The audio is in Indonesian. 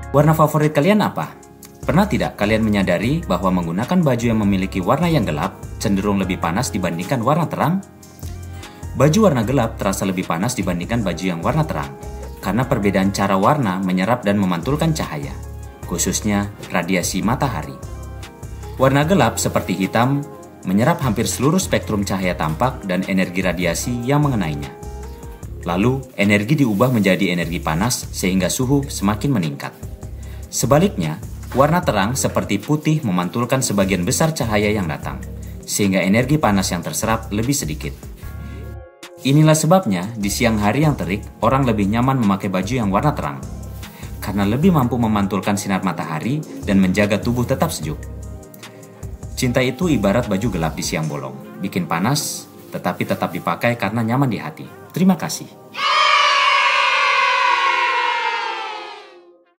Warna favorit kalian apa? Pernah tidak kalian menyadari bahwa menggunakan baju yang memiliki warna yang gelap cenderung lebih panas dibandingkan warna terang? Baju warna gelap terasa lebih panas dibandingkan baju yang warna terang, karena perbedaan cara warna menyerap dan memantulkan cahaya, khususnya radiasi matahari. Warna gelap seperti hitam menyerap hampir seluruh spektrum cahaya tampak dan energi radiasi yang mengenainya. Lalu, energi diubah menjadi energi panas sehingga suhu semakin meningkat. Sebaliknya, warna terang seperti putih memantulkan sebagian besar cahaya yang datang, sehingga energi panas yang terserap lebih sedikit. Inilah sebabnya, di siang hari yang terik, orang lebih nyaman memakai baju yang warna terang, karena lebih mampu memantulkan sinar matahari dan menjaga tubuh tetap sejuk. Cinta itu ibarat baju gelap di siang bolong, bikin panas, tetapi tetap dipakai karena nyaman di hati. Terima kasih.